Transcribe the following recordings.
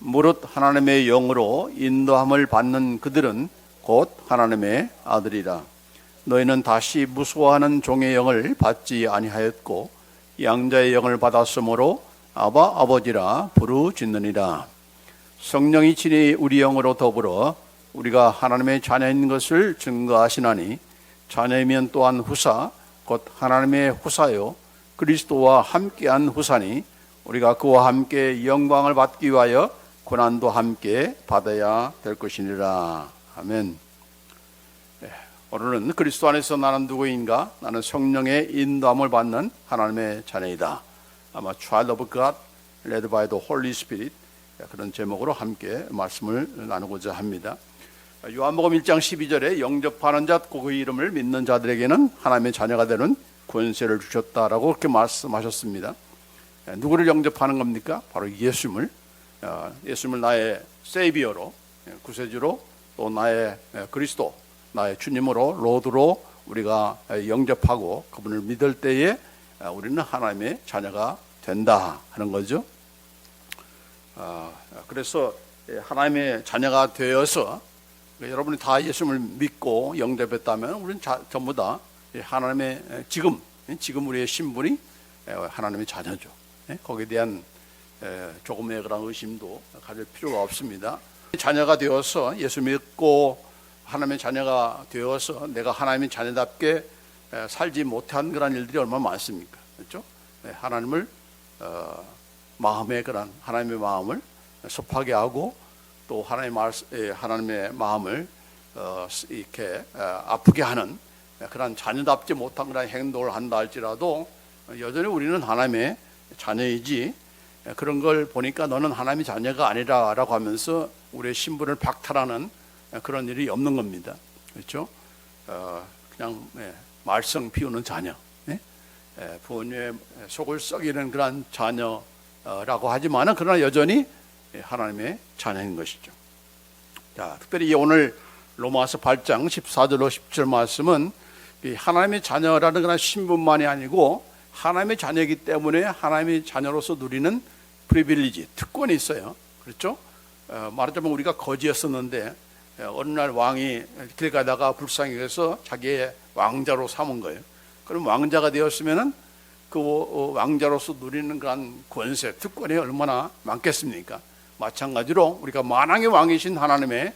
무릇 하나님의 영으로 인도함을 받는 그들은 곧 하나님의 아들이라. 너희는 다시 무수하는 종의 영을 받지 아니하였고 양자의 영을 받았으므로 아바 아버지라 부르짖느니라. 성령이 친히 우리 영으로 더불어 우리가 하나님의 자녀인 것을 증거하시나니 자녀이면 또한 후사 곧 하나님의 후사요 그리스도와 함께한 후사니 우리가 그와 함께 영광을 받기 위하여 고난도 함께 받아야 될 것이니라. 아멘. 오늘은 그리스도 안에서 나는 누구인가? 나는 성령의 인도함을 받는 하나님의 자녀이다. 아마 Child of God, led by the Holy Spirit, 그런 제목으로 함께 말씀을 나누고자 합니다. 요한복음 1장 12절에 영접하는 자, 그 이름을 믿는 자들에게는 하나님의 자녀가 되는 권세를 주셨다라고 그렇게 말씀하셨습니다. 누구를 영접하는 겁니까? 바로 예수님을 나의 세이비어로, 구세주로, 또 나의 그리스도, 나의 주님으로, 로드로 우리가 영접하고 그분을 믿을 때에 우리는 하나님의 자녀가 된다 하는 거죠. 그래서 하나님의 자녀가 되어서 여러분이 다 예수님을 믿고 영접했다면 우리는 전부 다 하나님의 지금 우리의 신분이 하나님의 자녀죠. 거기에 대한 조금의 그런 의심도 가질 필요가 없습니다. 자녀가 되어서 예수 믿고 하나님의 자녀가 되어서 내가 하나님의 자녀답게 살지 못한 그런 일들이 얼마나 많습니까? 그렇죠? 하나님을 하나님의 마음을 섭하게 하고 또 하나님의 마음을 이렇게 아프게 하는 그런 자녀답지 못한 그런 행동을 한다 할지라도 여전히 우리는 하나님의 자녀이지, 그런 걸 보니까 너는 하나님의 자녀가 아니라라고 하면서 우리의 신분을 박탈하는 그런 일이 없는 겁니다. 그렇죠? 그냥 말썽 피우는 자녀, 부모님의 속을 썩이는 그런 자녀라고 하지만 그러나 여전히 하나님의 자녀인 것이죠. 자, 특별히 오늘 로마서 8장 14절로 17절 말씀은 하나님의 자녀라는 그런 신분만이 아니고 하나님의 자녀이기 때문에 하나님의 자녀로서 누리는 프리빌리지, 특권이 있어요. 그렇죠? 말하자면 우리가 거지였었는데 어느 날 왕이 길 가다가 불쌍히 해서 자기의 왕자로 삼은 거예요. 그럼 왕자가 되었으면은 그 왕자로서 누리는 그런 권세, 특권이 얼마나 많겠습니까? 마찬가지로 우리가 만왕의 왕이신 하나님의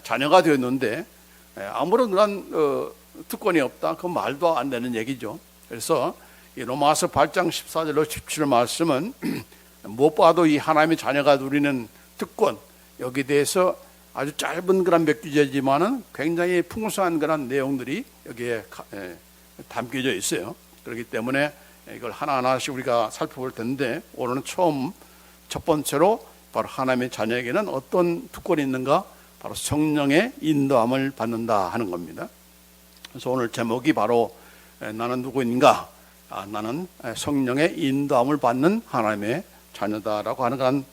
자녀가 되었는데 아무런 그런 특권이 없다, 그건 말도 안 되는 얘기죠. 그래서 이 로마서 8장 14절로 17절 말씀은 무엇보다도 이 하나님의 자녀가 누리는 특권, 여기에 대해서 아주 짧은 그런 몇 구절이지만은 굉장히 풍성한 그런 내용들이 여기에 담겨져 있어요. 그렇기 때문에 이걸 하나하나씩 우리가 살펴볼 텐데 오늘은 첫 번째로 바로 하나님의 자녀에게는 어떤 특권이 있는가? 바로 성령의 인도함을 받는다 하는 겁니다. 그래서 오늘 제목이 바로 나는 누구인가? 나는 성령의 인도함을 받는 하나님의 자녀다라고 하는 그런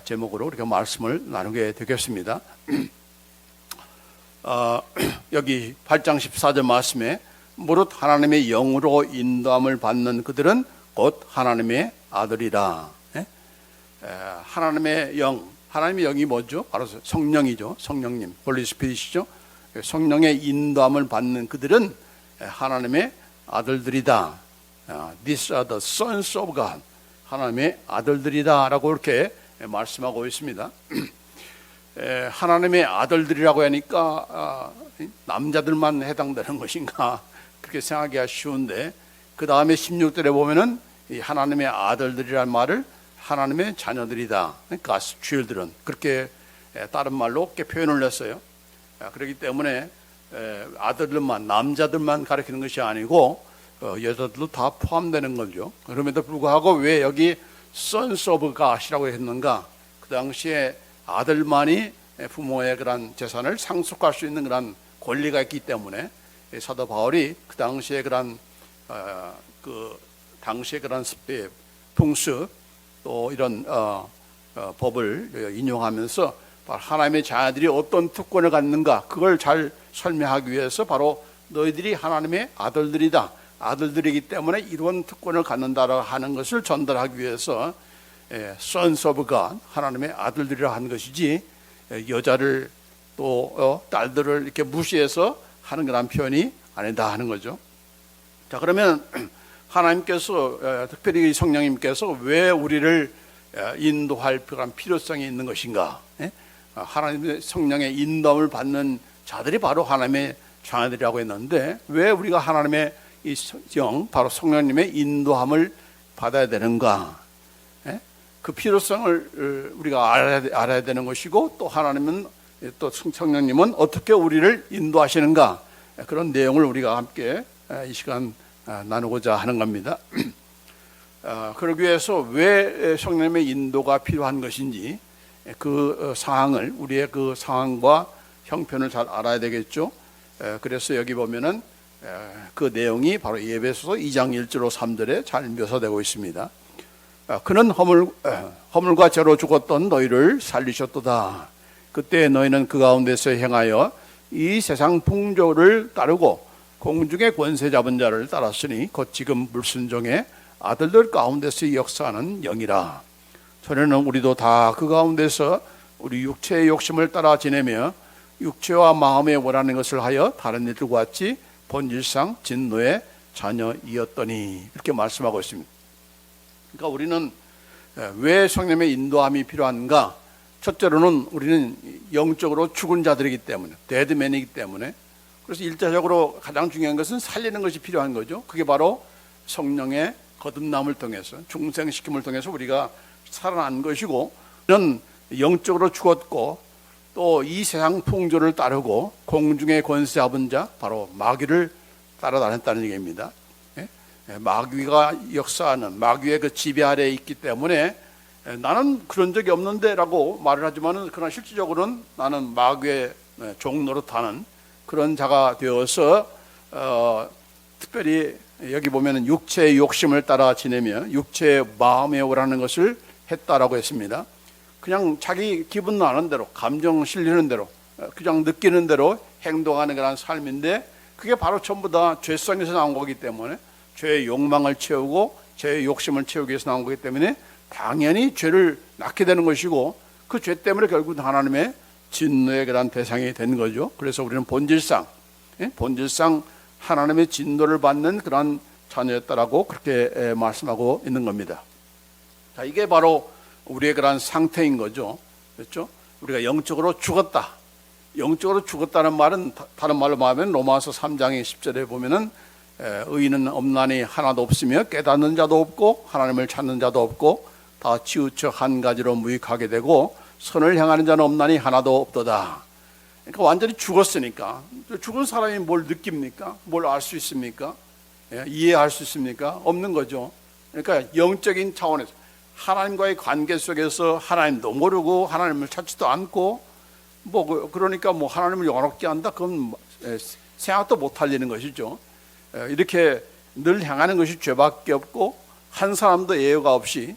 제목으로 우리가 말씀을 나누게 되겠습니다. 여기 8장 14절 말씀에 무릇 하나님의 영으로 인도함을 받는 그들은 곧 하나님의 아들이라. 하나님의 영이 뭐죠? 바로 성령이죠. 성령님, 홀리 스피릿이죠. 성령의 인도함을 받는 그들은 하나님의 아들들이다. These are the sons of God. 하나님의 아들들이다 라고 이렇게 말씀하고 있습니다. 하나님의 아들들이라고 하니까 남자들만 해당되는 것인가 그렇게 생각하기가 쉬운데 그 다음에 16절에 보면은 이 하나님의 아들들이라는 말을 하나님의 자녀들이다, God's children, 그렇게 다른 말로 이렇게 표현을 했어요. 그렇기 때문에 아들들만, 남자들만 가리키는 것이 아니고 여자들도 다 포함되는 거죠. 그럼에도 불구하고 왜 여기 Sons of God이라고 했는가? 그 당시에 아들만이 부모의 그런 재산을 상속할 수 있는 그런 권리가 있기 때문에 사도 바울이 그 당시에 그런 당시에 그런 풍습 또 이런 법을 인용하면서 하나님의 자녀들이 어떤 특권을 갖는가 그걸 잘 설명하기 위해서 바로 너희들이 하나님의 아들들이다, 아들들이기 때문에 이런 특권을 갖는다라고 하는 것을 전달하기 위해서 sons of God, 하나님의 아들들이라 한 것이지 여자를 또 딸들을 이렇게 무시해서 하는 그런 표현이 아니다 하는 거죠. 자, 그러면 하나님께서 특별히 성령님께서 왜 우리를 인도할 그런 필요성이 있는 것인가? 하나님의 성령의 인도함을 받는 자들이 바로 하나님의 자녀들이라고 했는데 왜 우리가 하나님의 이 영, 바로 성령님의 인도함을 받아야 되는가? 그 필요성을 우리가 알아야 되는 것이고 또 하나님은 또 성령님은 어떻게 우리를 인도하시는가? 그런 내용을 우리가 함께 이 시간 나누고자 하는 겁니다. 그러기 위해서 왜 성령님의 인도가 필요한 것인지 그 상황을 우리의 그 상황과 형편을 잘 알아야 되겠죠. 그래서 여기 보면은 그 내용이 바로 에베소서 2장 1절로 3절에 잘 묘사되고 있습니다. 그는 허물과 죄로 죽었던 너희를 살리셨도다. 그때 너희는 그 가운데서 행하여 이 세상 풍조를 따르고 공중의 권세 잡은 자를 따랐으니 곧 지금 불순종의 아들들 가운데서 역사하는 영이라. 전에는 우리도 다 그 가운데서 우리 육체의 욕심을 따라 지내며 육체와 마음에 원하는 것을 하여 다른 이들과 같이 본질상 진노의 자녀이었더니 이렇게 말씀하고 있습니다. 그러니까 우리는 왜 성령의 인도함이 필요한가? 첫째로는 우리는 영적으로 죽은 자들이기 때문에, 데드맨이기 때문에, 그래서 일차적으로 가장 중요한 것은 살리는 것이 필요한 거죠. 그게 바로 성령의 거듭남을 통해서, 중생시킴을 통해서 우리가 살아난 것이고, 이는 영적으로 죽었고 또 이 세상 풍조를 따르고 공중의 권세 잡은 자, 바로 마귀를 따라다녔다는 얘기입니다. 마귀가 역사하는 마귀의 그 지배 아래에 있기 때문에 나는 그런 적이 없는데 라고 말을 하지만 그러나 실질적으로는 나는 마귀의 종 노릇하는 그런 자가 되어서 특별히 여기 보면 육체의 욕심을 따라 지내며 육체의 마음에 오라는 것을 했다라고 했습니다. 그냥 자기 기분 나는 대로, 감정 실리는 대로, 그냥 느끼는 대로 행동하는 그런 삶인데 그게 바로 전부 다 죄성에서 나온 거기 때문에 죄의 욕망을 채우고 죄의 욕심을 채우기 위해서 나온 거기 때문에 당연히 죄를 낳게 되는 것이고 그 죄 때문에 결국 하나님의 진노의 그런 대상이 된 거죠. 그래서 우리는 본질상 하나님의 진노를 받는 그런 자녀였다라고 그렇게 말씀하고 있는 겁니다. 자, 이게 바로 우리의 그런 상태인 거죠. 그렇죠? 우리가 영적으로 죽었다. 영적으로 죽었다는 말은 다른 말로 말하면 로마서 3장의 10절에 보면은 의인은 없나니 하나도 없으며 깨닫는 자도 없고 하나님을 찾는 자도 없고 다 치우쳐 한 가지로 무익하게 되고 선을 행하는 자는 없나니 하나도 없도다. 그러니까 완전히 죽었으니까 죽은 사람이 뭘 느낍니까? 뭘 알 수 있습니까? 이해할 수 있습니까? 없는 거죠. 그러니까 영적인 차원에서 하나님과의 관계 속에서 하나님도 모르고 하나님을 찾지도 않고 그러니까 하나님을 영원롭게 한다? 그건 생각도 못할 일인 것이죠. 이렇게 늘 행하는 것이 죄밖에 없고 한 사람도 예외가 없이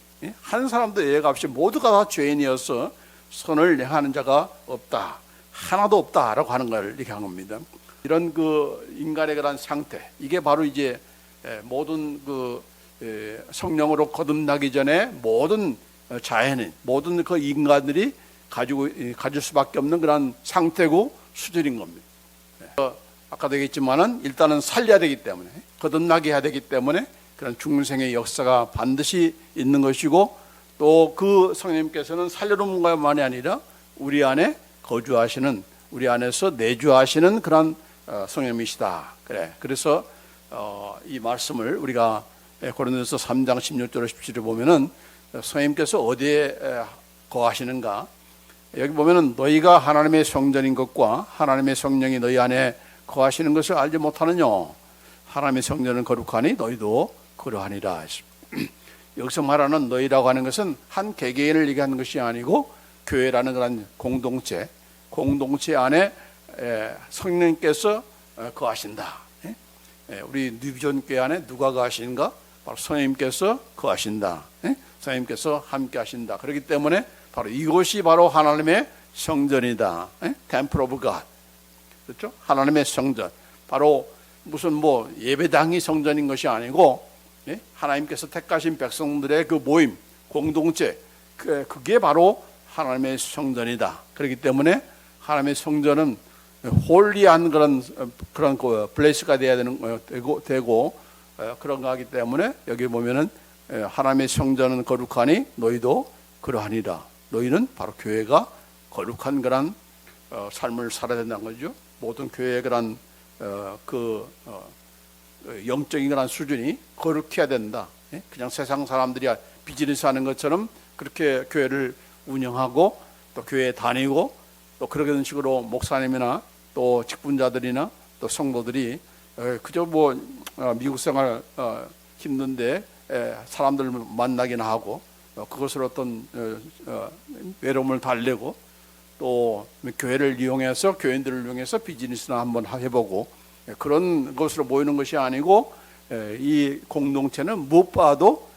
모두가 다 죄인이어서 선을 행하는 자가 없다. 하나도 없다라고 하는 걸 얘기한 겁니다. 이런 그 인간의 그런 상태, 이게 바로 이제 모든 그 성령으로 거듭나기 전에 모든 자연인, 모든 그 인간들이 가질 수밖에 없는 그런 상태고 수준인 겁니다. 아까도 얘기했지만은 일단은 살려야 되기 때문에, 거듭나게 해야 되기 때문에 그런 중생의 역사가 반드시 있는 것이고 또 그 성령님께서는 살려놓은 것만이 아니라 우리 안에 거주하시는, 우리 안에서 내주하시는 그런 성령님이시다. 그래서 이 말씀을 우리가 고린도서 3장 16절 17절에 보면은 성령님께서 어디에 거하시는가? 여기 보면은 너희가 하나님의 성전인 것과 하나님의 성령이 너희 안에 거하시는 것을 알지 못하느냐? 하나님의 성전은 거룩하니 너희도 그러하니라. 여기서 말하는 너희라고 하는 것은 한 개개인을 얘기하는 것이 아니고 교회라는 그런 공동체 안에 성령님께서 거하신다. 우리 뉴비전 교회 안에 누가 거하시는가? 바로 성령님께서 거하신다. 성령님께서 함께 하신다. 그렇기 때문에 바로 이곳이 바로 하나님의 성전이다. Temple of God. 그렇죠? 하나님의 성전. 바로 무슨 예배당이 성전인 것이 아니고 하나님께서 택하신 백성들의 그 모임, 공동체, 그게 바로 하나님의 성전이다. 그렇기 때문에 하나님의 성전은 홀리한 그런 플레이스가 돼야 되고 그런 거기 때문에 여기 보면은 하나님의 성전은 거룩하니 너희도 그러하니라. 너희는 바로 교회가 거룩한 그런 삶을 살아야 된다는 거죠. 모든 교회의 그런 영적인 그런 수준이 거룩해야 된다. 그냥 세상 사람들이 비즈니스 하는 것처럼 그렇게 교회를 운영하고 또 교회에 다니고 또 그런 식으로 목사님이나 또 직분자들이나 또 성도들이 그저 미국 생활 힘든데 사람들 만나기나 하고 그것을 어떤 외로움을 달래고 또 교회를 이용해서 교인들을 이용해서 비즈니스나 한번 해보고 그런 것으로 모이는 것이 아니고 이 공동체는 무엇보다도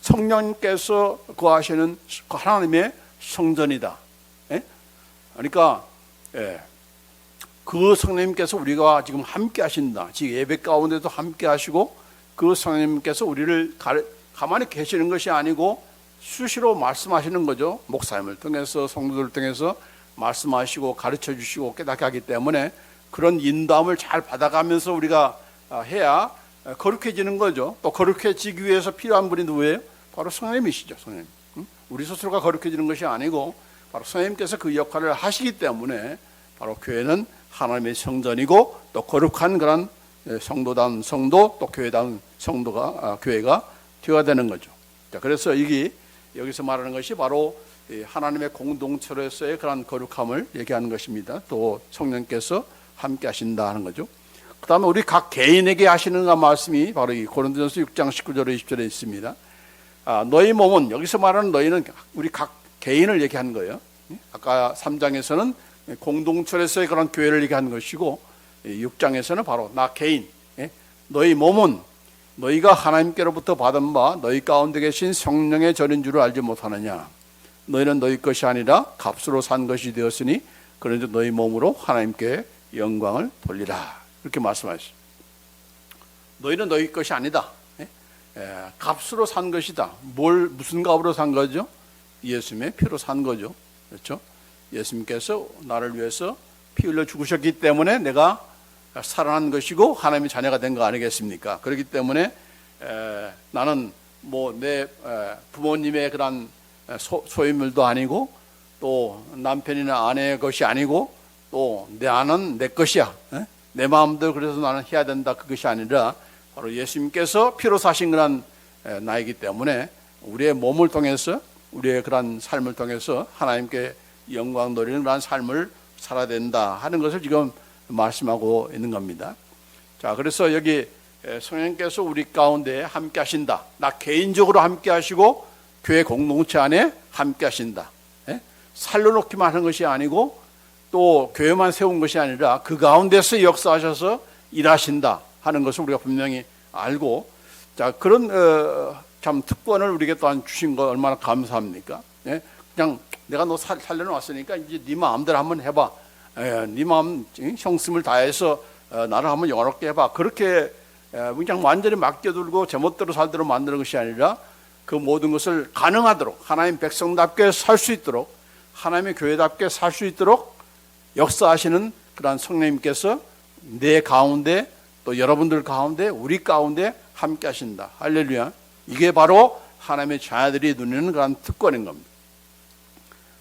성령께서 거하시는 하나님의 성전이다. 그러니까 그 성령님께서 우리가 지금 함께 하신다. 지금 예배 가운데도 함께 하시고 그 성령님께서 우리를 가만히 계시는 것이 아니고 수시로 말씀하시는 거죠. 목사님을 통해서 성도들을 통해서 말씀하시고 가르쳐 주시고 깨닫게 하기 때문에 그런 인도함을 잘 받아가면서 우리가 해야 거룩해지는 거죠. 또 거룩해지기 위해서 필요한 분이 누구예요? 바로 성령님이시죠. 성령님. 우리 스스로가 거룩해지는 것이 아니고 바로 성령님께서 그 역할을 하시기 때문에 바로 교회는 하나님의 성전이고 또 거룩한 그런 성도다운 성도 또 교회다운 교회가 되어야 되는 거죠. 자, 그래서 여기서 말하는 것이 바로 하나님의 공동체로서의 그런 거룩함을 얘기하는 것입니다. 또 성령께서 함께 하신다 하는 거죠. 그 다음에 우리 각 개인에게 하시는 말씀이 바로 이 고린도전서 6장 19절에 20절에 있습니다. 너희 몸은, 여기서 말하는 너희는 우리 각 개인을 얘기하는 거예요. 아까 3장에서는 공동체로서의 그런 교회를 얘기하는 것이고 6장에서는 바로 나 개인, 너희 몸은 너희가 하나님께로부터 받은 바 너희 가운데 계신 성령의 전인 줄을 알지 못하느냐. 너희는 너희 것이 아니라 값으로 산 것이 되었으니 그런데 너희 몸으로 하나님께 영광을 돌리라. 이렇게 말씀하셨어요. 너희는 너희 것이 아니다. 값으로 산 것이다. 무슨 값으로 산 거죠? 예수님의 피로 산 거죠. 그렇죠? 예수님께서 나를 위해서 피 흘려 죽으셨기 때문에 내가 살아난 것이고 하나님의 자녀가 된 거 아니겠습니까? 그렇기 때문에 나는 내 부모님의 그런 소유물도 아니고 또 남편이나 아내의 것이 아니고 또 내 아는 내 것이야. 내 마음대로 그래서 나는 해야 된다. 그것이 아니라 바로 예수님께서 피로 사신 그런 나이기 때문에 우리의 몸을 통해서 우리의 그런 삶을 통해서 하나님께 영광 돌리는 그런 삶을 살아야 된다 하는 것을 지금 말씀하고 있는 겁니다. 자, 그래서 여기 성령께서 우리 가운데 함께 하신다. 나 개인적으로 함께 하시고 교회 공동체 안에 함께 하신다. 살려놓기만 하는 것이 아니고 또 교회만 세운 것이 아니라 그 가운데서 역사하셔서 일하신다 하는 것을 우리가 분명히 알고, 자, 그런 참 특권을 우리에게 또한 주신 거 얼마나 감사합니까? 그냥 내가 너 살려놓았으니까 이제 네 마음대로 한번 해봐. 네 마음 형씀을 다해서 나를 한번 영화롭게 해봐. 그렇게 그냥 완전히 맡겨두고 제멋대로 살도록 만드는 것이 아니라 그 모든 것을 가능하도록 하나님 백성답게 살 수 있도록 하나님의 교회답게 살 수 있도록 역사하시는 그런 성령님께서 내 가운데 또 여러분들 가운데 우리 가운데 함께 하신다. 할렐루야. 이게 바로 하나님의 자녀들이 누리는 그런 특권인 겁니다.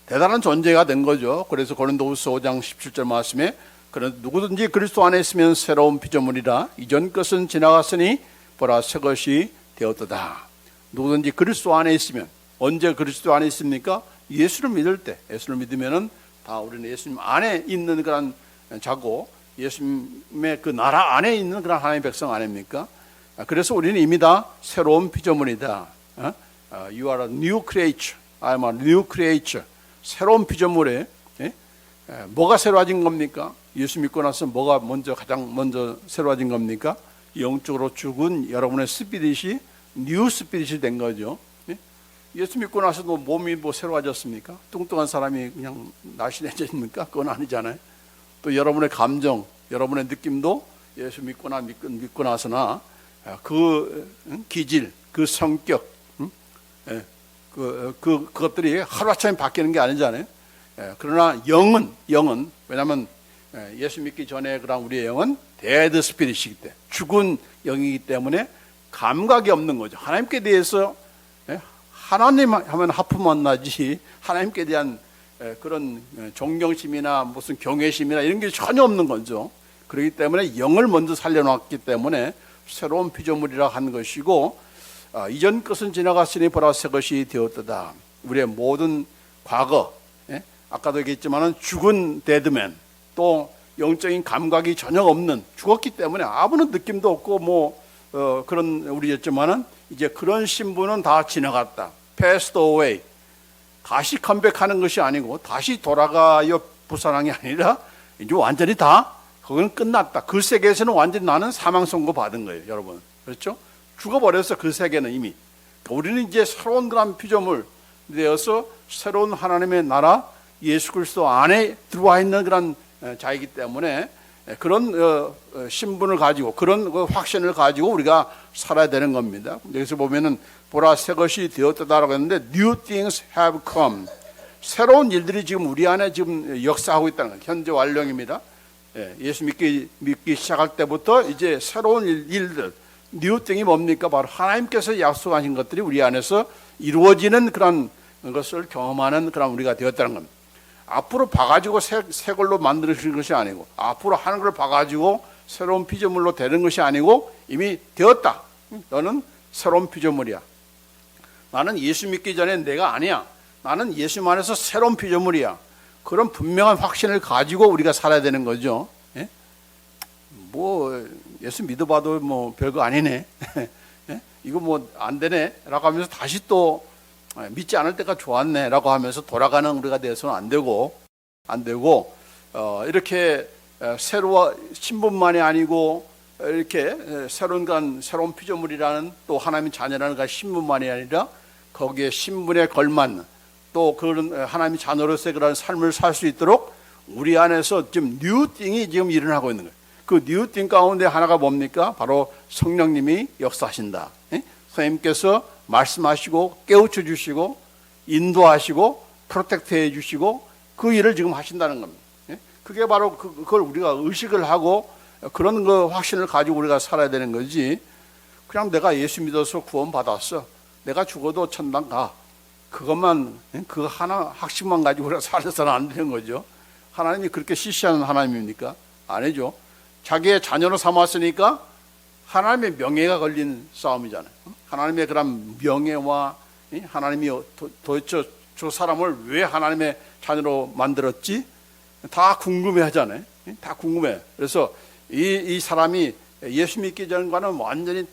대단한 존재가 된 거죠. 그래서 고린도후서 5장 17절 말씀에 그런 누구든지 그리스도 안에 있으면 새로운 피조물이라 이전 것은 지나갔으니 보라 새 것이 되었도다. 누구든지 그리스도 안에 있으면, 언제 그리스도 안에 있습니까? 예수를 믿을 때. 예수를 믿으면은 다 우리는 예수님 안에 있는 그런 자고 예수님의 그 나라 안에 있는 그런 하나님의 백성 아닙니까? 그래서 우리는 이미 다 새로운 피조물이다. You are a new creature. I am a new creature. 새로운 피조물에 뭐가 새로워진 겁니까? 예수 믿고 나서 뭐가 가장 먼저 새로워진 겁니까? 영적으로 죽은 여러분의 스피릿이 뉴 스피릿이 된 거죠. 예수 믿고 나서도 몸이 새로워졌습니까? 뚱뚱한 사람이 그냥 날씬해집니까? 그건 아니잖아요. 또 여러분의 감정, 여러분의 느낌도 예수 믿고 나서나 그 기질, 그 성격, 그것들이 하루아침에 바뀌는 게 아니잖아요. 그러나 영은 왜냐하면 예수 믿기 전에 그런 우리의 영은 데드 스피릿이기 때문에 죽은 영이기 때문에 감각이 없는 거죠. 하나님께 대해서 하나님 하면 하품만 나지 하나님께 대한 그런 존경심이나 무슨 경외심이나 이런 게 전혀 없는 거죠. 그렇기 때문에 영을 먼저 살려놨기 때문에 새로운 피조물이라 한 것이고, 이전 것은 지나갔으니 보라 새 것이 되었도다. 우리의 모든 과거, 아까도 얘기했지만 죽은 데드맨, 또 영적인 감각이 전혀 없는, 죽었기 때문에 아무런 느낌도 없고 그런 우리였지만은 이제 그런 신분은 다 지나갔다. Passed away. 다시 컴백하는 것이 아니고 다시 돌아가요 부산항이 아니라 이제 완전히 다 그건 끝났다. 그 세계에서는 완전히 나는 사망 선고 받은 거예요, 여러분. 그렇죠? 죽어버렸어, 그 세계는 이미. 우리는 이제 새로운 그런 피조물 되어서 새로운 하나님의 나라 예수 그리스도 안에 들어와 있는 그런 자이기 때문에 그런 신분을 가지고 그런 확신을 가지고 우리가 살아야 되는 겁니다. 여기서 보면은 보라 새 것이 되었다라고 했는데 new things have come. 새로운 일들이 지금 우리 안에 지금 역사하고 있다는 거예요. 현재 완료입니다. 예수 믿기 시작할 때부터 이제 새로운 일들, new thing이 뭡니까? 바로 하나님께서 약속하신 것들이 우리 안에서 이루어지는 그런 것을 경험하는 그런 우리가 되었다는 겁니다. 앞으로 봐가지고 새 걸로 만드시는 것이 아니고, 앞으로 하는 걸 봐가지고 새로운 피조물로 되는 것이 아니고 이미 되었다. 너는 새로운 피조물이야. 나는 예수 믿기 전에 내가 아니야. 나는 예수 안에서 새로운 피조물이야. 그런 분명한 확신을 가지고 우리가 살아야 되는 거죠. 예수 믿어봐도 별거 아니네. 이거 안 되네. 라고 하면서 다시 또 믿지 않을 때가 좋았네. 라고 하면서 돌아가는 우리가 돼서는 안 되고, 이렇게 새로운 신분만이 아니고, 이렇게 새로운 피조물이라는 또 하나님의 자녀라는 그 신분만이 아니라 거기에 신분에 걸맞는 또 그런 하나님의 자녀로서의 그런 삶을 살 수 있도록 우리 안에서 지금 뉴띵이 지금 일어나고 있는 거예요. 그 뉴띵 가운데 하나가 뭡니까? 바로 성령님이 역사하신다. 성령님께서 말씀하시고 깨우쳐 주시고 인도하시고 프로텍트해 주시고 그 일을 지금 하신다는 겁니다. 그게 바로 그걸 우리가 의식을 하고 그런 거 확신을 가지고 우리가 살아야 되는 거지. 그냥 내가 예수 믿어서 구원 받았어. 내가 죽어도 천당 가. 그것만 그 하나 학식만 가지고 우리가 살아서는 안 되는 거죠. 하나님이 그렇게 시시하는 하나님입니까? 아니죠. 자기의 자녀로 삼았으니까 하나님의 명예가 걸린 싸움이잖아요. 하나님의 그런 명예와 하나님이 도대체 저 사람을 왜 하나님의 자녀로 만들었지? 다 궁금해하잖아요. 다 궁금해. 그래서 이 사람이 예수 믿기 전과는 완전히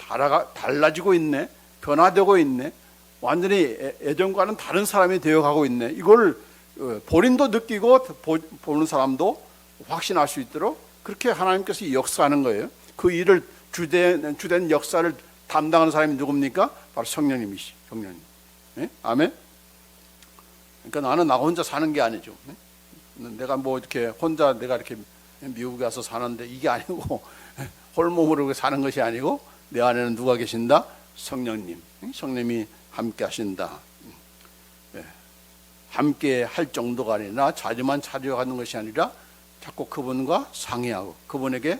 달라지고 있네. 변화되고 있네. 완전히 예전과는 다른 사람이 되어가고 있네. 이걸 본인도 느끼고 보는 사람도 확신할 수 있도록 그렇게 하나님께서 역사하는 거예요. 그 일을 주된 역사를 담당하는 사람이 누굽니까? 바로 성령님이시. 성령님. 아멘. 그러니까 나는 나 혼자 사는 게 아니죠. 내가 이렇게 혼자 내가 이렇게 미국에 가서 사는데 이게 아니고 홀몸으로 사는 것이 아니고 내 안에는 누가 계신다? 성령님. 성령님이 함께 하신다. 함께 할 정도가 아니라 자주만 찾아가는 것이 아니라 자꾸 그분과 상의하고 그분에게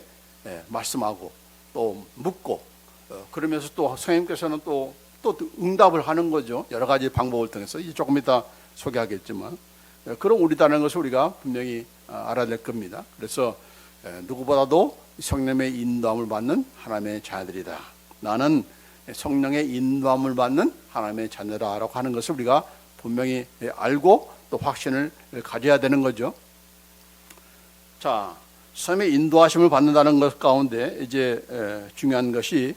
말씀하고 또 묻고 그러면서 또 성령님께서는 또 응답을 하는 거죠. 여러 가지 방법을 통해서 조금 이따 소개하겠지만 그런 우리다는 것을 우리가 분명히 알아야 될 겁니다. 그래서 누구보다도 성령의 인도함을 받는 하나님의 자녀들이다. 나는 성령의 인도함을 받는 하나님의 자녀라고 하는 것을 우리가 분명히 알고 또 확신을 가져야 되는 거죠. 자, 성령의 인도하심을 받는다는 것 가운데 이제 중요한 것이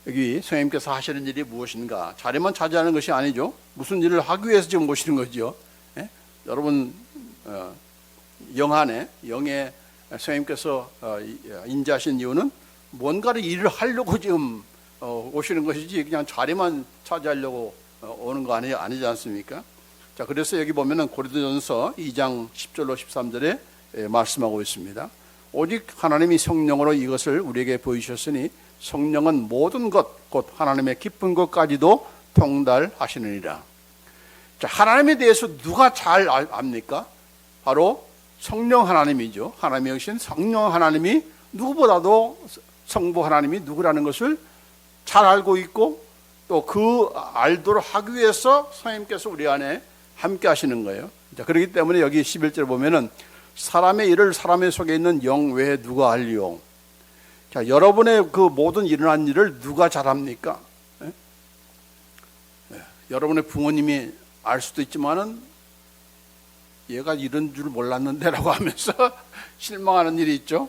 여기 성령님께서 하시는 일이 무엇인가? 자리만 차지하는 것이 아니죠. 무슨 일을 하기 위해서 지금 오시는 거죠. 여러분 영 안에 영의 성령님께서 인자하신 이유는 뭔가를 일을 하려고 지금 오시는 것이지 그냥 자리만 차지하려고 오는 거 아니지 않습니까? 자, 그래서 여기 보면은 고린도전서 2장 10절로 13절에 말씀하고 있습니다. 오직 하나님이 성령으로 이것을 우리에게 보이셨으니 성령은 모든 것 곧 하나님의 깊은 것까지도 통달하시느니라. 자, 하나님에 대해서 누가 잘 압니까? 바로 성령 하나님이죠. 하나님의 영신 성령 하나님이 누구보다도 성부 하나님이 누구라는 것을 잘 알고 있고, 또 그 알도록 하기 위해서 성령님께서 우리 안에 함께 하시는 거예요. 자, 그렇기 때문에 여기 11절 보면은 사람의 일을 사람의 속에 있는 영 외에 누가 알리요. 자, 여러분의 그 모든 일어난 일을 누가 잘합니까? 예? 예. 여러분의 부모님이 알 수도 있지만은 얘가 이런 줄 몰랐는데라고 하면서 실망하는 일이 있죠.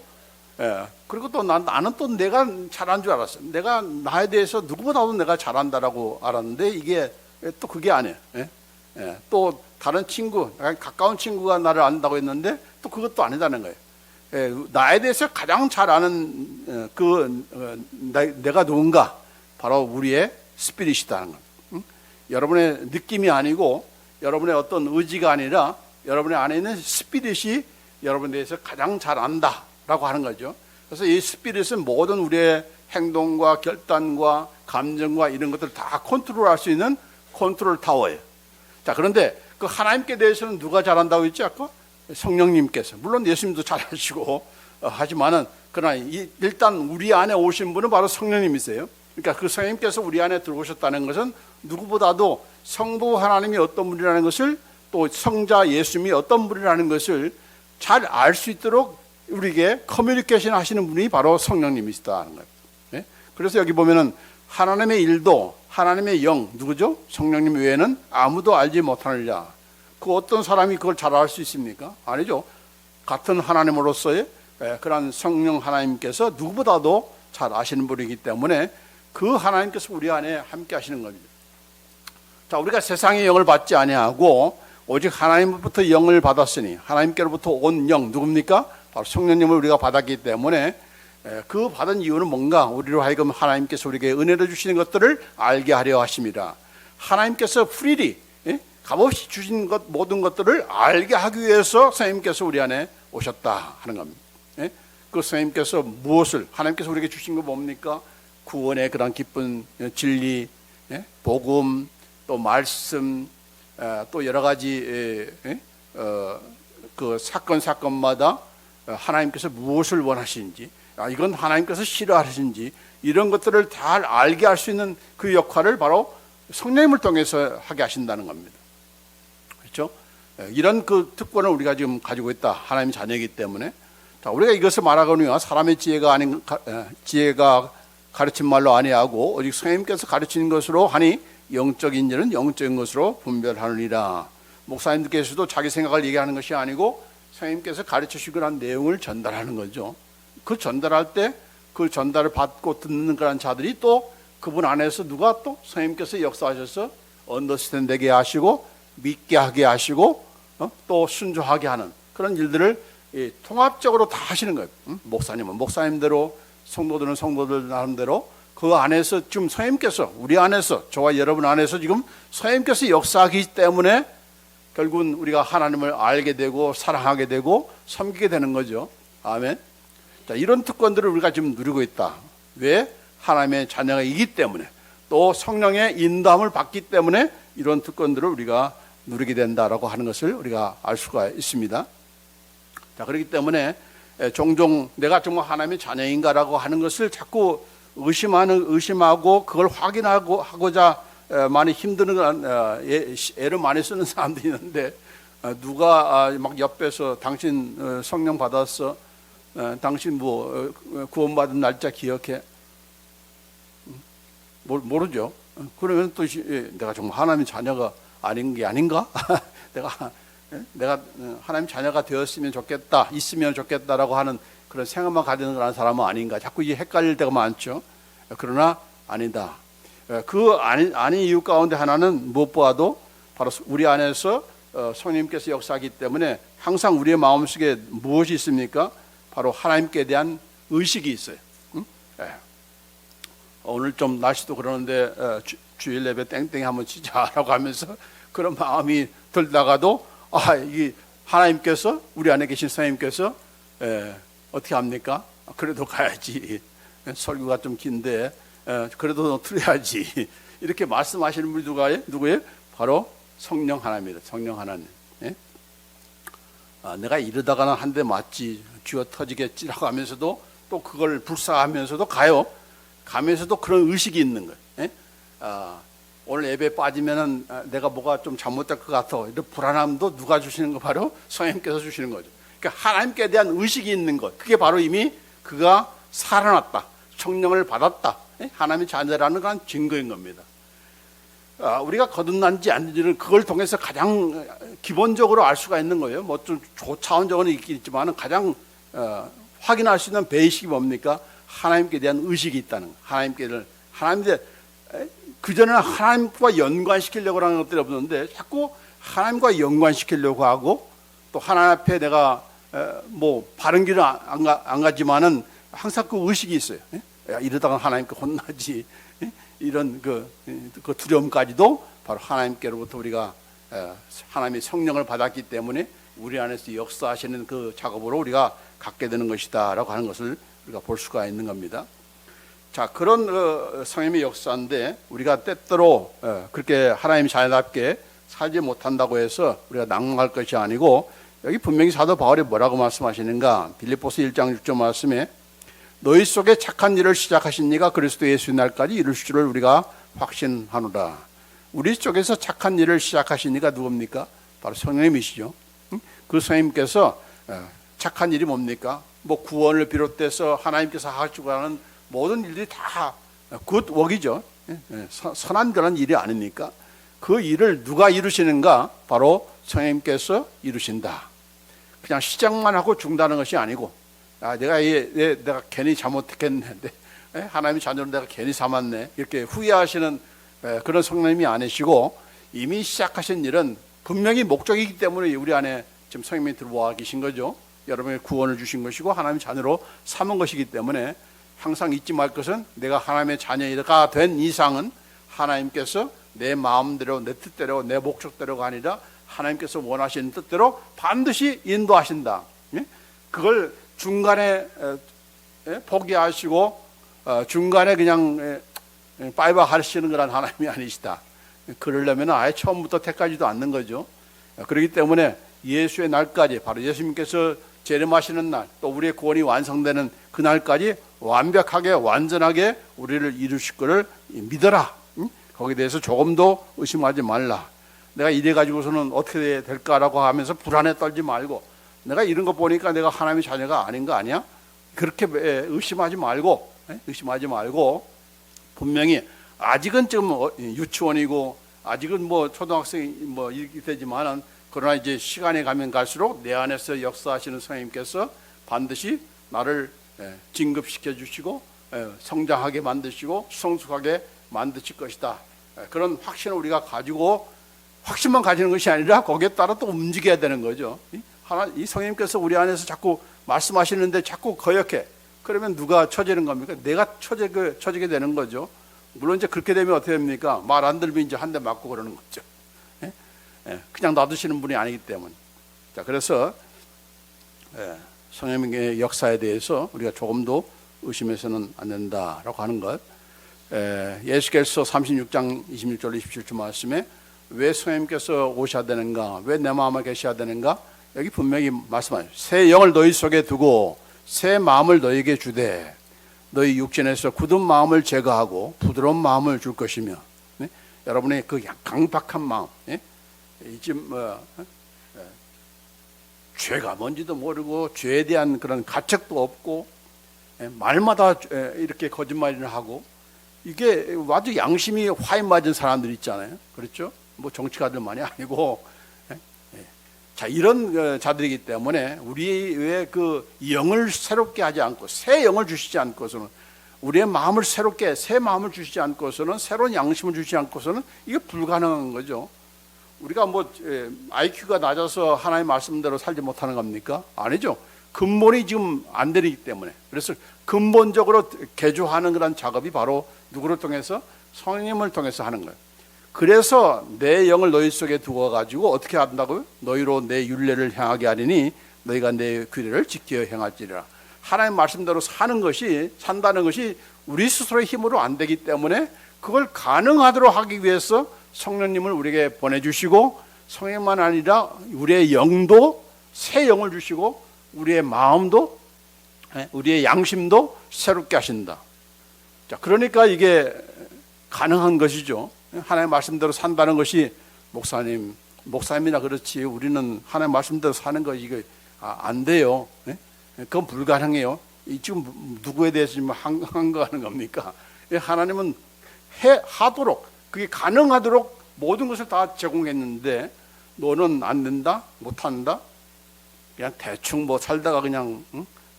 예. 그리고 또 나는 또 내가 잘한 줄 알았어. 내가 나에 대해서 누구보다도 내가 잘한다라고 알았는데 이게 또 그게 아니에요. 예? 예. 또 다른 친구, 가까운 친구가 나를 안다고 했는데 또 그것도 아니다는 거예요. 예. 나에 대해서 가장 잘 아는 내가 누군가, 바로 우리의 스피릿이다는 거예요. 응? 여러분의 느낌이 아니고 여러분의 어떤 의지가 아니라 여러분의 안에 있는 스피릿이 여러분에 대해서 가장 잘 안다라고 하는 거죠. 그래서 이 스피릿은 모든 우리의 행동과 결단과 감정과 이런 것들을 다 컨트롤할 수 있는 컨트롤 타워예요. 자, 그런데 그 하나님께 대해서는 누가 잘한다고 했지 아까? 성령님께서. 물론 예수님도 잘하시고 하지만은 그러나 일단 우리 안에 오신 분은 바로 성령님이세요. 그러니까 그 성령님께서 우리 안에 들어오셨다는 것은 누구보다도 성부 하나님이 어떤 분이라는 것을, 또 성자 예수님이 어떤 분이라는 것을 잘 알 수 있도록 우리에게 커뮤니케이션 하시는 분이 바로 성령님이시다는 거예요. 네? 그래서 여기 보면은 하나님의 일도 하나님의 영, 누구죠? 성령님 외에는 아무도 알지 못하느니라. 그 어떤 사람이 그걸 잘 알 수 있습니까? 아니죠. 같은 하나님으로서의 그런 성령 하나님께서 누구보다도 잘 아시는 분이기 때문에 그 하나님께서 우리 안에 함께 하시는 겁니다. 자, 우리가 세상의 영을 받지 아니하고 오직 하나님부터 영을 받았으니, 하나님께로부터 온 영 누굽니까? 바로 성령님을 우리가 받았기 때문에 그 받은 이유는 뭔가? 우리로 하여금 하나님께서 우리에게 은혜를 주시는 것들을 알게 하려 하십니다. 하나님께서 프리리 값없이 주신 것, 모든 것들을 알게 하기 위해서 선생님께서 우리 안에 오셨다 하는 겁니다. 그 선생님께서 무엇을, 하나님께서 우리에게 주신 거 뭡니까? 구원의 그런 기쁜 진리, 복음, 또 말씀, 또 여러 가지 그 사건마다 하나님께서 무엇을 원하시는지, 이건 하나님께서 싫어하시는지, 이런 것들을 잘 알게 할 수 있는 그 역할을 바로 성령님을 통해서 하게 하신다는 겁니다. 그렇죠? 이런 그 특권을 우리가 지금 가지고 있다. 하나님의 자녀이기 때문에. 자, 우리가 이것을 말하거니와 사람의 지혜가 가르친 말로 아니하고 오직 성령님께서 가르치는 것으로 하니 영적인 일은 영적인 것으로 분별하느니라. 목사님들께서도 자기 생각을 얘기하는 것이 아니고 성령님께서 가르치시고 한 내용을 전달하는 거죠. 그 전달할 때 그 전달을 받고 듣는 그런 자들이 또 그분 안에서 누가 또 성령님께서 역사하셔서 언더스탠드하게 하시고 믿게 하게 하시고 또 순종하게 하는 그런 일들을 통합적으로 다 하시는 거예요. 목사님은 목사님대로, 성도들은 성도들 나름대로 그 안에서 지금 성령님께서 우리 안에서, 저와 여러분 안에서 지금 성령님께서 역사하기 때문에 결국은 우리가 하나님을 알게 되고 사랑하게 되고 섬기게 되는 거죠. 아멘. 자, 이런 특권들을 우리가 지금 누리고 있다. 왜? 하나님의 자녀이기 때문에, 또 성령의 인도함을 받기 때문에 이런 특권들을 우리가 누리게 된다라고 하는 것을 우리가 알 수가 있습니다. 자, 그렇기 때문에 종종 내가 정말 하나님의 자녀인가라고 하는 것을 자꾸 의심하고 그걸 확인하고자 많이 힘드는 애를 많이 쓰는 사람들이 있는데, 누가 막 옆에서 당신 성령 받았어, 당신 뭐 구원받은 날짜 기억해? 모르죠. 그러면 또 내가 정말 하나님의 자녀가 아닌 게 아닌가? 내가 하나님 자녀가 되었으면 좋겠다, 있으면 좋겠다라고 하는 그런 생각만 가지는 그런 사람은 아닌가? 자꾸 이게 헷갈릴 때가 많죠. 그러나 아니다. 그 아닌 이유 가운데 하나는 무엇보다도 바로 우리 안에서 성령님께서 역사하기 때문에 항상 우리의 마음속에 무엇이 있습니까? 바로 하나님께 대한 의식이 있어요. 응? 오늘 좀 날씨도 그러는데 주일 예배 땡땡이 한번 치자라고 하면서 그런 마음이 들다가도 이 하나님께서, 우리 안에 계신 성령님께서 어떻게 합니까? 그래도 가야지. 설교가 좀 긴데 그래도 틀어야지. 이렇게 말씀하시는 분이 누구예요? 바로 성령 하나님입니다. 성령 하나님. 예? 내가 이러다가는 한 대 맞지, 쥐어 터지겠지라고 하면서도 또 그걸 불사하면서도 가면서도 그런 의식이 있는 거예요. 예? 오늘 예배에 빠지면은 내가 뭐가 좀 잘못될 것 같아. 이런 불안함도 누가 주시는 거? 바로 성령님께서 주시는 거죠. 그러니까 하나님께 대한 의식이 있는 것. 그게 바로 이미 그가 살아났다. 성령을 받았다. 예? 하나님의 자녀라는 그런 증거인 겁니다. 우리가 거듭난지 아닌지는 그걸 통해서 가장 기본적으로 알 수가 있는 거예요. 뭐 좀 초차원적으로는 있긴 있지만 가장 확인할 수 있는 베이식이 뭡니까? 하나님께 대한 의식이 있다는 거. 하나님께 그 전에는 하나님과 연관시키려고 하는 것들이 없었는데 자꾸 하나님과 연관시키려고 하고 또 하나님 앞에 내가 뭐 바른 길은 안 가지만은 항상 그 의식이 있어요. 야, 이러다가 하나님께 혼나지. 이런 그 두려움까지도 바로 하나님께로부터 우리가 하나님의 성령을 받았기 때문에 우리 안에서 역사하시는 그 작업으로 우리가 갖게 되는 것이다라고 하는 것을 우리가 볼 수가 있는 겁니다. 자, 그런 성령의 역사인데 우리가 때때로 그렇게 하나님 자녀답게 살지 못한다고 해서 우리가 낭망할 것이 아니고 여기 분명히 사도 바울이 뭐라고 말씀하시는가? 빌립보서 1장 6절 말씀에 너희 속에 착한 일을 시작하신 이가 그리스도 예수의 날까지 이루실 줄을 우리가 확신하노라. 우리 쪽에서 착한 일을 시작하신 이가 누굽니까? 바로 성령님이시죠. 그 성령님께서 착한 일이 뭡니까? 뭐 구원을 비롯해서 하나님께서 하시고 하는 모든 일들이 다 굿웍이죠. 선한 그런 일이 아닙니까? 그 일을 누가 이루시는가? 바로 성령님께서 이루신다. 그냥 시작만 하고 중단하는 것이 아니고 내가 괜히 잘못했겠네. 하나님의 자녀로 내가 괜히 삼았네. 이렇게 후회하시는 그런 성령님이 아니시고 이미 시작하신 일은 분명히 목적이기 때문에 우리 안에 지금 성령님이 들어와 계신 거죠. 여러분의 구원을 주신 것이고 하나님의 자녀로 삼은 것이기 때문에 항상 잊지 말 것은 내가 하나님의 자녀가 된 이상은 하나님께서 내 마음대로 내 뜻대로 내 목적대로가 아니라 하나님께서 원하시는 뜻대로 반드시 인도하신다. 그걸 중간에 포기하시고 중간에 그냥 빠이바 하시는 그런 하나님이 아니시다. 그러려면 아예 처음부터 택하지도 않는 거죠. 그렇기 때문에 예수의 날까지 바로 예수님께서 재림하시는 날 또 우리의 구원이 완성되는 그 날까지 완벽하게 완전하게 우리를 이루실 것을 믿어라. 거기에 대해서 조금도 의심하지 말라. 내가 이래 가지고서는 어떻게 될까라고 하면서 불안에 떨지 말고 내가 이런 거 보니까 내가 하나님의 자녀가 아닌 거 아니야? 그렇게 의심하지 말고 분명히 아직은 지금 유치원이고 아직은 뭐 초등학생이 뭐 이렇게 되지만은 그러나 이제 시간이 가면 갈수록 내 안에서 역사하시는 성령님께서 반드시 나를 진급시켜 주시고 성장하게 만드시고 성숙하게 만드실 것이다. 그런 확신을 우리가 가지고 확신만 가지는 것이 아니라 거기에 따라 또 움직여야 되는 거죠. 이 성령님께서 우리 안에서 자꾸 말씀하시는데 자꾸 거역해. 그러면 누가 처지는 겁니까? 내가 처지게 되는 거죠. 물론 이제 그렇게 되면 어떻게 됩니까? 말 안 들면 이제 한 대 맞고 그러는 거죠. 그냥 놔두시는 분이 아니기 때문에. 자, 그래서 성령님의 역사에 대해서 우리가 조금도 의심해서는 안 된다라고 하는 것. 예수께서 36장 26절 27절 말씀에 왜 성령님께서 오셔야 되는가? 왜 내 마음에 계셔야 되는가? 여기 분명히 말씀하세요. 새 영을 너희 속에 두고 새 마음을 너희에게 주되 너희 육신에서 굳은 마음을 제거하고 부드러운 마음을 줄 것이며 여러분의 그 강박한 마음 지금 죄가 뭔지도 모르고 죄에 대한 그런 가책도 없고 말마다 이렇게 거짓말을 하고 이게 아주 양심이 화인 맞은 사람들 있잖아요. 그렇죠? 뭐 정치가들만이 아니고 자, 이런 자들이기 때문에 우리의 그 영을 새롭게 하지 않고 새 영을 주시지 않고서는 우리의 마음을 새롭게 새 마음을 주시지 않고서는 새로운 양심을 주시지 않고서는 이게 불가능한 거죠. 우리가 뭐 IQ가 낮아서 하나님의 말씀대로 살지 못하는 겁니까? 아니죠. 근본이 지금 안 되기 때문에. 그래서 근본적으로 개조하는 그런 작업이 바로 누구를 통해서 성령님을 통해서 하는 거예요. 그래서 내 영을 너희 속에 두어 가지고 어떻게 한다고요? 너희로 내 율례를 행하게 하리니 너희가 내 규례를 지켜 행할지라. 하나님 말씀대로 산다는 것이 우리 스스로의 힘으로 안 되기 때문에 그걸 가능하도록 하기 위해서 성령님을 우리에게 보내주시고, 성령만 아니라 우리의 영도 새 영을 주시고, 우리의 마음도, 우리의 양심도 새롭게 하신다. 자, 그러니까 이게 가능한 것이죠. 하나님의 말씀대로 산다는 것이, 목사님이나 그렇지 우리는 하나님의 말씀대로 사는 거 이거 안 돼요. 그건 불가능해요. 지금 누구에 대해서 지금 한거하는 겁니까? 하나님은 하도록, 그게 가능하도록 모든 것을 다 제공했는데, 너는 안 된다, 못한다, 그냥 대충 뭐 살다가 그냥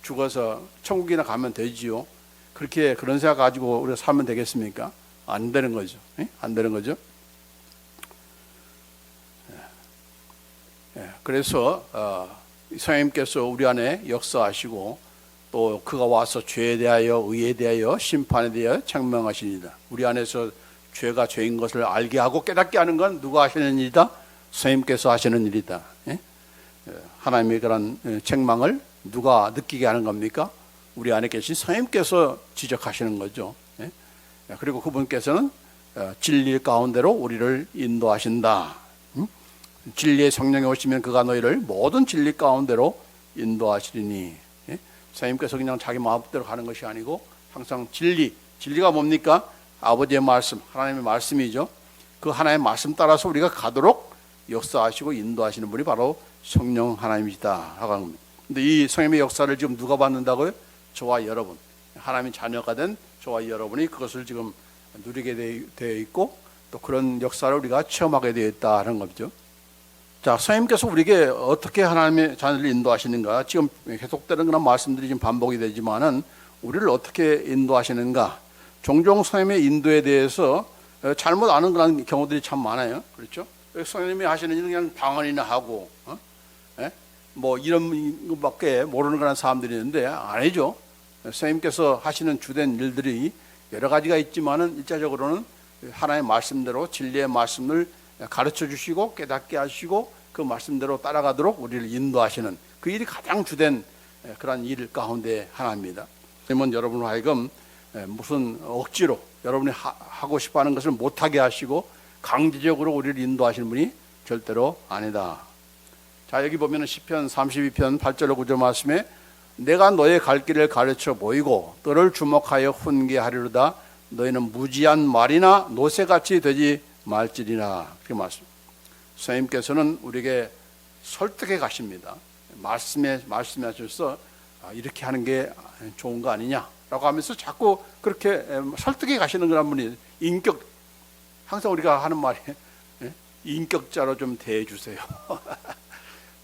죽어서 천국이나 가면 되지요. 그렇게 그런 생각 가지고 우리가 살면 되겠습니까? 안 되는 거죠. 안 되는 거죠. 그래서 성령님께서 우리 안에 역사하시고, 또 그가 와서 죄에 대하여, 의에 대하여, 심판에 대하여 책망하시니라. 우리 안에서 죄가 죄인 것을 알게 하고 깨닫게 하는 건 누가 하시는 일이다? 성령님께서 하시는 일이다. 하나님의 그런 책망을 누가 느끼게 하는 겁니까? 우리 안에 계신 성령님께서 지적하시는 거죠. 그리고 그분께서는 진리 가운데로 우리를 인도하신다. 진리의 성령이 오시면 그가 너희를 모든 진리 가운데로 인도하시리니. 성령님께서 그냥 자기 마음대로 가는 것이 아니고 항상 진리가 뭡니까? 아버지의 말씀, 하나님의 말씀이죠. 그 하나님의 말씀 따라서 우리가 가도록 역사하시고 인도하시는 분이 바로 성령 하나님이시다 하는 겁니다. 근데 이 성령의 역사를 지금 누가 받는다고요? 저와 여러분, 하나님의 자녀가 된 저와 여러분이 그것을 지금 누리게 되어 있고, 또 그런 역사를 우리가 체험하게 되어 있다는 거죠. 자, 성령님께서 우리에게 어떻게 하나님의 자녀를 인도하시는가? 지금 계속되는 그런 말씀들이 지금 반복이 되지만은 우리를 어떻게 인도하시는가? 종종 성령님의 인도에 대해서 잘못 아는 그런 경우들이 참 많아요. 그렇죠? 성령님이 하시는 일은 그냥 방언이나 하고, 뭐 이런 것밖에 모르는 그런 사람들이 있는데 아니죠. 성령님께서 하시는 주된 일들이 여러 가지가 있지만은 일차적으로는 하나님의 말씀대로 진리의 말씀을 가르쳐 주시고 깨닫게 하시고 그 말씀대로 따라가도록 우리를 인도하시는 그 일이 가장 주된 그런 일 가운데 하나입니다. 그러면 여러분 하여금 무슨 억지로 여러분이 하고 싶어하는 것을 못하게 하시고 강제적으로 우리를 인도하시는 분이 절대로 아니다. 자, 여기 보면 시편 32편 8절 9절 말씀에 내가 너의 갈 길을 가르쳐 보이고 너를 주목하여 훈계하리로다. 너희는 무지한 말이나 노새같이 되지 말지니라. 그렇게 선생님께서는 우리에게 설득해 가십니다. 말씀하셔서 이렇게 하는 게 좋은 거 아니냐라고 하면서 자꾸 그렇게 설득해 가시는 그런 분이 항상 우리가 하는 말이 인격자로 좀 대해 주세요.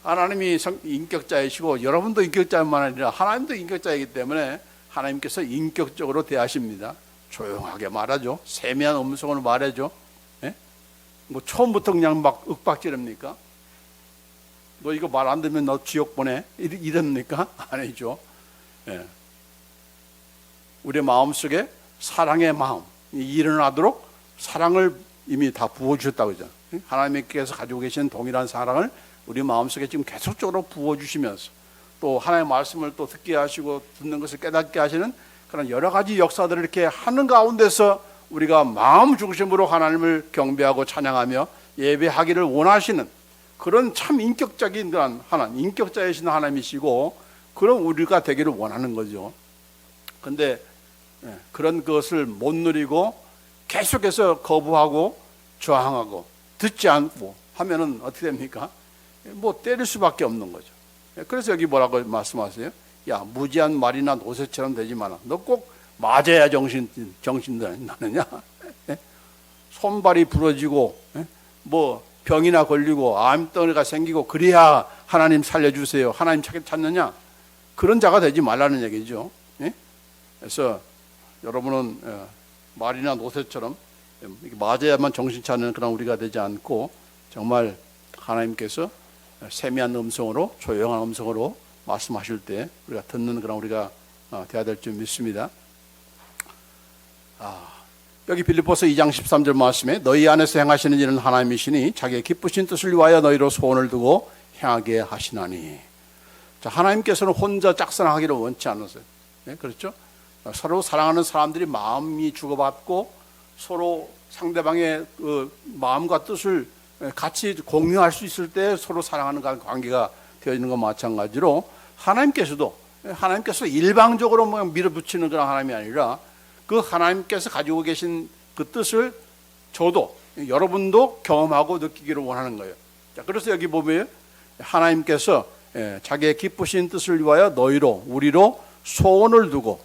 하나님이 인격자이시고 여러분도 인격자뿐만 아니라 하나님도 인격자이기 때문에 하나님께서 인격적으로 대하십니다. 조용하게 말하죠. 세미한 음성으로 말하죠. 뭐 처음부터 그냥 막 윽박지릅니까? 너 이거 말 안 듣면 너 지옥 보내 이럽니까? 아니죠. 우리의 마음속에 사랑의 마음이 일어나도록 사랑을 이미 다 부어주셨다고 그러죠. 하나님께서 가지고 계신 동일한 사랑을 우리 마음속에 지금 계속적으로 부어주시면서 또 하나님의 말씀을 또 듣게 하시고 듣는 것을 깨닫게 하시는 그런 여러 가지 역사들을 이렇게 하는 가운데서 우리가 마음 중심으로 하나님을 경배하고 찬양하며 예배하기를 원하시는 그런 참 인격적인 그런 하나님, 인격자이신 하나님이시고 그런 우리가 되기를 원하는 거죠. 그런데 그런 것을 못 누리고 계속해서 거부하고 저항하고 듣지 않고 하면은 어떻게 됩니까? 뭐 때릴 수밖에 없는 거죠. 그래서 여기 뭐라고 말씀하세요? 야, 무지한 말이나 노새처럼 되지 마라. 너 꼭 맞아야 정신 나느냐? 손발이 부러지고 뭐 병이나 걸리고 암덩이가 생기고 그래야 하나님 살려주세요. 하나님 찾느냐? 그런 자가 되지 말라는 얘기죠. 그래서 여러분은 말이나 노새처럼 맞아야만 정신 차리는 그런 우리가 되지 않고 정말 하나님께서 세미한 음성으로 조용한 음성으로 말씀하실 때 우리가 듣는 그런 우리가 되어야 될 줄 믿습니다. 여기 빌립보서 2장 13절 말씀에 너희 안에서 행하시는 일은 하나님이시니 자기의 기쁘신 뜻을 위하여 너희로 소원을 두고 행하게 하시나니. 자, 하나님께서는 혼자 짝사랑하기를 원치 않으세요. 그렇죠? 서로 사랑하는 사람들이 마음이 주고받고 서로 상대방의 그 마음과 뜻을 같이 공유할 수 있을 때 서로 사랑하는 관계가 되어 있는 것과 마찬가지로 하나님께서 일방적으로 밀어붙이는 그런 하나님이 아니라 그 하나님께서 가지고 계신 그 뜻을 저도 여러분도 경험하고 느끼기를 원하는 거예요. 자, 그래서 여기 보면 하나님께서 자기의 기쁘신 뜻을 위하여 너희로 우리로 소원을 두고,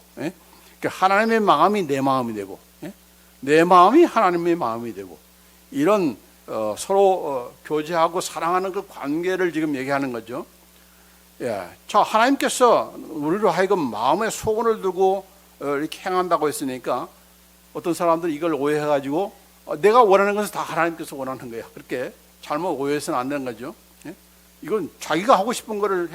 하나님의 마음이 내 마음이 되고 내 마음이 하나님의 마음이 되고 이런 서로 교제하고 사랑하는 그 관계를 지금 얘기하는 거죠. 자, 하나님께서 우리로 하여금 마음에 소원을 두고 이렇게 행한다고 했으니까 어떤 사람들은 이걸 오해해가지고 내가 원하는 것은 다 하나님께서 원하는 거야. 그렇게 잘못 오해해서는 안 되는 거죠. 이건 자기가 하고 싶은 거를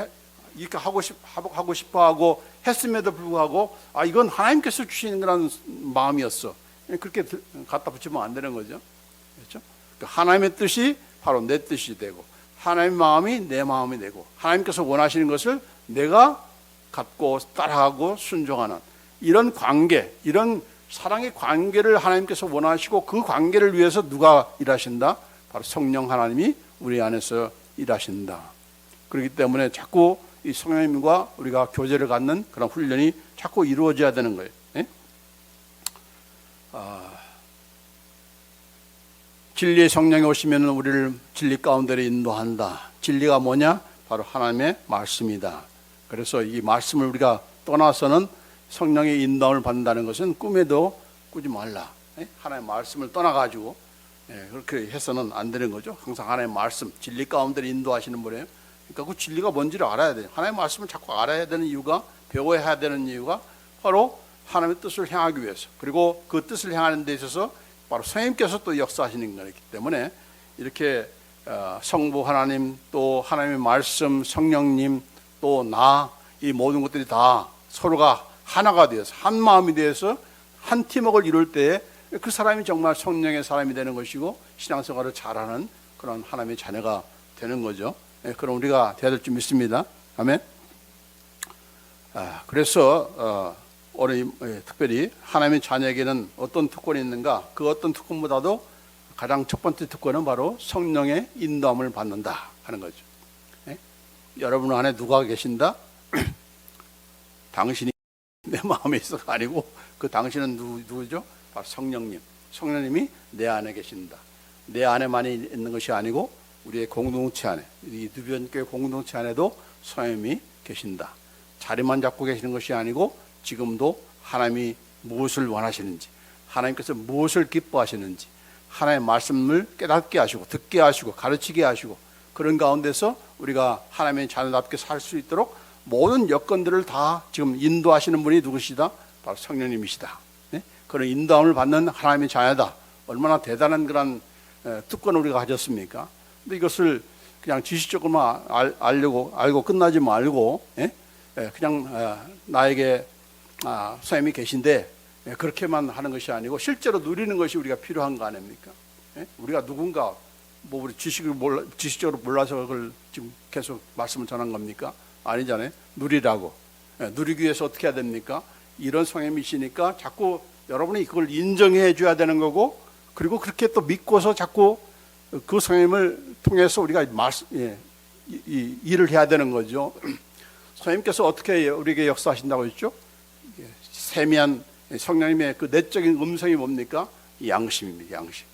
이렇게 하고 싶어 하고 했음에도 불구하고 이건 하나님께서 주시는 그런 마음이었어. 그렇게 갖다 붙이면 안 되는 거죠. 그렇죠? 하나님의 뜻이 바로 내 뜻이 되고 하나님의 마음이 내 마음이 되고 하나님께서 원하시는 것을 내가 갖고 따라하고 순종하는 이런 관계, 이런 사랑의 관계를 하나님께서 원하시고 그 관계를 위해서 누가 일하신다? 바로 성령 하나님이 우리 안에서 일하신다. 그렇기 때문에 자꾸 이 성령님과 우리가 교제를 갖는 그런 훈련이 자꾸 이루어져야 되는 거예요. 진리의 성령이 오시면 우리를 진리 가운데로 인도한다. 진리가 뭐냐? 바로 하나님의 말씀이다. 그래서 이 말씀을 우리가 떠나서는 성령의 인도함을 받는다는 것은 꿈에도 꾸지 말라. 하나님의 말씀을 떠나가지고 그렇게 해서는 안 되는 거죠. 항상 하나님의 말씀, 진리 가운데로 인도하시는 분이에요. 그러니까 그 진리가 뭔지를 알아야 돼요. 하나님의 말씀을 자꾸 알아야 되는 이유가, 배워야 되는 이유가 바로 하나님의 뜻을 향하기 위해서, 그리고 그 뜻을 향하는 데 있어서 바로 성령님께서 또 역사하시는 거기 때문에 이렇게 성부 하나님, 또 하나님의 말씀, 성령님, 또 나, 이 모든 것들이 다 서로가 하나가 되어서 한 마음이 되어서 한 팀워크를 이룰 때에 그 사람이 정말 성령의 사람이 되는 것이고 신앙생활을 잘하는 그런 하나님의 자녀가 되는 거죠. 그럼 우리가 돼야 될 줄 믿습니다. 아멘. 그래서 오늘 특별히 하나님의 자녀에게는 어떤 특권이 있는가? 그 어떤 특권보다도 가장 첫 번째 특권은 바로 성령의 인도함을 받는다 하는 거죠. 여러분 안에 누가 계신다? 당신이 내 마음에 있어가 아니고 그 당신은 누구죠? 바로 성령님. 성령님이 내 안에 계신다. 내 안에만이 있는 것이 아니고 우리의 공동체 안에, 이 누변교회 공동체 안에도 성령님이 계신다. 자리만 잡고 계시는 것이 아니고 지금도 하나님이 무엇을 원하시는지, 하나님께서 무엇을 기뻐하시는지, 하나님의 말씀을 깨닫게 하시고 듣게 하시고 가르치게 하시고 그런 가운데서 우리가 하나님의 자녀답게 살 수 있도록 모든 여건들을 다 지금 인도하시는 분이 누구시다? 바로 성령님이시다. 그런 인도함을 받는 하나님의 자녀다. 얼마나 대단한 그런 특권을 우리가 가졌습니까? 근데 이것을 그냥 지식적으로만 알고 끝나지 말고 그냥 나에게 성령님이 계신데 그렇게만 하는 것이 아니고 실제로 누리는 것이 우리가 필요한 거 아닙니까? 우리가 누군가 우리 지식적으로 몰라서 그걸 지금 계속 말씀을 전한 겁니까? 아니잖아요. 누리라고. 누리기 위해서 어떻게 해야 됩니까? 이런 성령님이시니까 자꾸 여러분이 그걸 인정해 줘야 되는 거고, 그리고 그렇게 또 믿고서 자꾸 그 성령님을 통해서 우리가 일을 해야 되는 거죠. 성령님께서 어떻게 우리에게 역사하신다고 했죠? 세미한 성령님의 그 내적인 음성이 뭡니까? 양심입니다. 양심.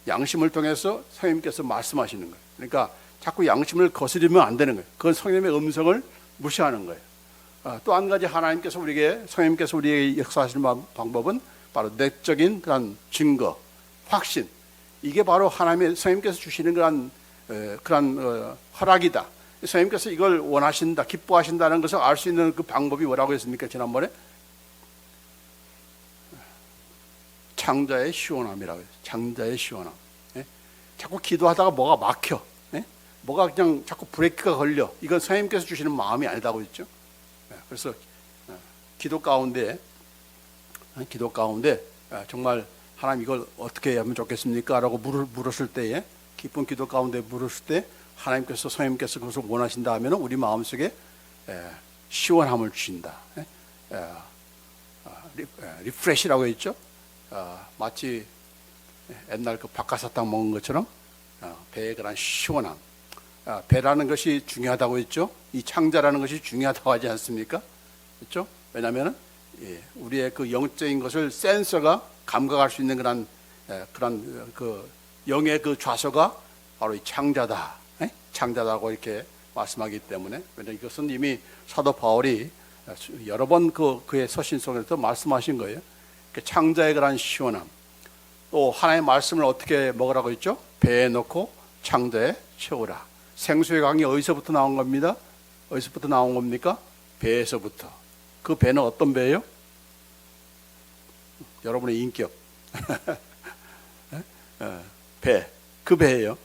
양심을 통해서 성령님께서 말씀하시는 거예요. 그러니까 자꾸 양심을 거스르면 안 되는 거예요. 그건 성령님의 음성을 무시하는 거예요. 또 한 가지 성령님께서 우리에게 역사하시는 방법은 바로 내적인 그런 증거, 확신. 이게 바로 하나님의 성령님께서 주시는 그런 허락이다. 성령님께서 이걸 원하신다, 기뻐하신다는 것을 알 수 있는 그 방법이 뭐라고 했습니까? 지난번에 창자의 시원함이라고 해요. 창자의 시원함. 자꾸 기도하다가 뭐가 막혀. 뭐가 그냥 자꾸 브레이크가 걸려. 이건 성령님께서 주시는 마음이 아니다고 했죠. 그래서 기도 가운데 정말 하나님 이걸 어떻게 하면 좋겠습니까? 라고 물었을 때에, 깊은 기도 가운데 물었을 때 하나님께서, 성령님께서 그것을 원하신다 하면 우리 마음속에 시원함을 주신다. 리프레시라고 했죠. 마치 옛날 그 박하사탕 먹은 것처럼 배에 그런 시원함, 배라는 것이 중요하다고 했죠. 이 창자라는 것이 중요하다고 하지 않습니까? 그렇죠? 왜냐하면 우리의 그 영적인 것을 센서가 감각할 수 있는 그런 그 영의 그 좌소가 바로 이 창자다, 창자다고 이렇게 말씀하기 때문에, 왜냐하면 이것은 이미 사도 바울이 여러 번 그의 서신 속에서 말씀하신 거예요. 그 창자의 그런 시원함, 또 하나님의 말씀을 어떻게 먹으라고 했죠? 배에 넣고 창자에 채우라. 생수의 강이 어디서부터 나온 겁니다? 어디서부터 나온 겁니까? 배에서부터. 그 배는 어떤 배예요? 여러분의 인격. 배, 그 배예요.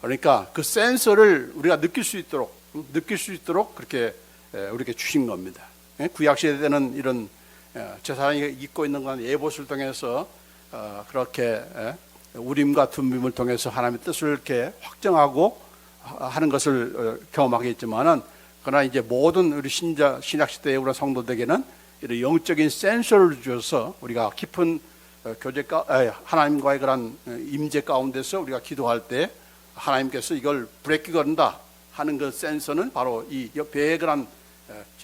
그러니까 그 센서를 우리가 느낄 수 있도록 그렇게 우리에게 주신 겁니다. 구약 시대에는 이런 제사장이 입고 있는 건 에봇을 통해서 그렇게 우림과 둠빔을 통해서 하나님의 뜻을 이렇게 확정하고 하는 것을 경험하게 했지만은, 그러나 이제 모든 우리 신약 시대의 우리 성도들에게는 이런 영적인 센서를 주어서 우리가 깊은 하나님과의 그런 임재 가운데서 우리가 기도할 때 하나님께서 이걸 브레이크 건다 하는 그 센서는 바로 이 배의 그런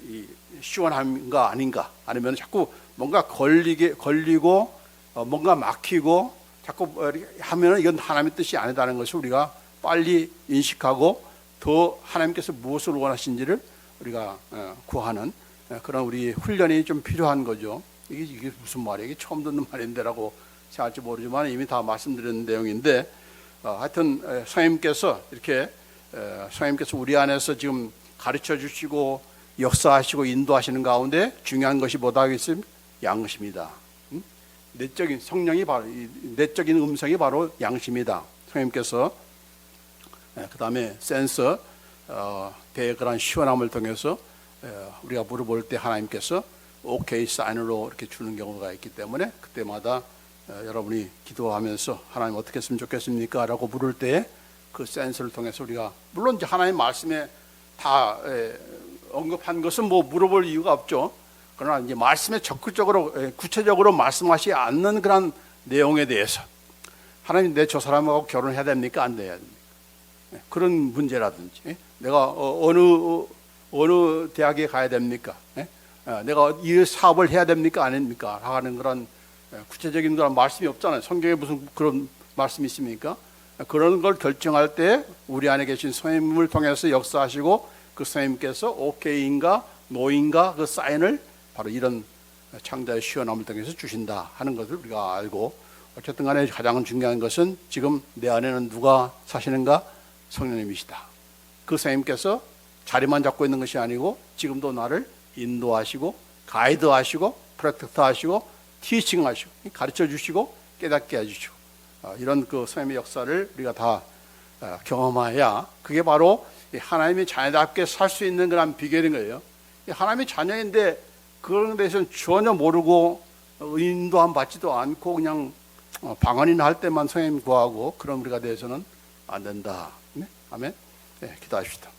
이 시원함인가 아닌가, 아니면 자꾸 뭔가 걸리고 뭔가 막히고 자꾸 하면은 이건 하나님의 뜻이 아니다는 것을 우리가 빨리 인식하고 더 하나님께서 무엇을 원하신지를 우리가 구하는 그런 우리 훈련이 좀 필요한 거죠. 이게 무슨 말이에요? 이게 처음 듣는 말인데라고 생각할지 모르지만 이미 다 말씀드린 내용인데, 하여튼 성령님께서 이렇게 성령님께서 우리 안에서 지금 가르쳐 주시고 역사하시고 인도하시는 가운데 중요한 것이 뭐다 하겠습니까? 양심이다. 내적인 성령이 바로 내적인 음성이 바로 양심이다. 성령님께서 그 다음에 센서 배의 그런 시원함을 통해서 우리가 물어볼 때 하나님께서 오케이 사인으로 이렇게 주는 경우가 있기 때문에, 그때마다 여러분이 기도하면서 하나님 어떻게 했으면 좋겠습니까? 라고 물을 때 그 센서를 통해서 우리가, 물론 이제 하나님 말씀에 다 언급한 것은 뭐 물어볼 이유가 없죠. 그러나 이제 말씀에 적극적으로 구체적으로 말씀하시지 않는 그런 내용에 대해서, 하나님 내 저 사람하고 결혼해야 됩니까? 안 돼야 됩니까? 그런 문제라든지, 내가 어느 대학에 가야 됩니까? 내가 이 사업을 해야 됩니까? 아닙니까? 하는 그런 구체적인 그런 말씀이 없잖아요. 성경에 무슨 그런 말씀이 있습니까? 그런 걸 결정할 때 우리 안에 계신 성령님을 통해서 역사하시고, 그 성령님께서 오케이인가 노인가 그 사인을 바로 이런 창자의 시원함을 통해서 주신다 하는 것을 우리가 알고, 어쨌든 간에 가장 중요한 것은 지금 내 안에는 누가 사시는가? 성령님이시다. 그 성령님께서 자리만 잡고 있는 것이 아니고 지금도 나를 인도하시고 가이드하시고 프로텍트하시고 티칭하시고 가르쳐 주시고 깨닫게 해주시고, 이런 그 성령의 역사를 우리가 다 경험해야 그게 바로 하나님의 자녀답게 살 수 있는 그런 비결인 거예요. 하나님의 자녀인데 그런 데서는 전혀 모르고 인도함 받지도 않고 그냥 방언이나 할 때만 성령 구하고 그런 우리가 돼서는 안 된다. 네? 아멘. 네, 기도하십시다.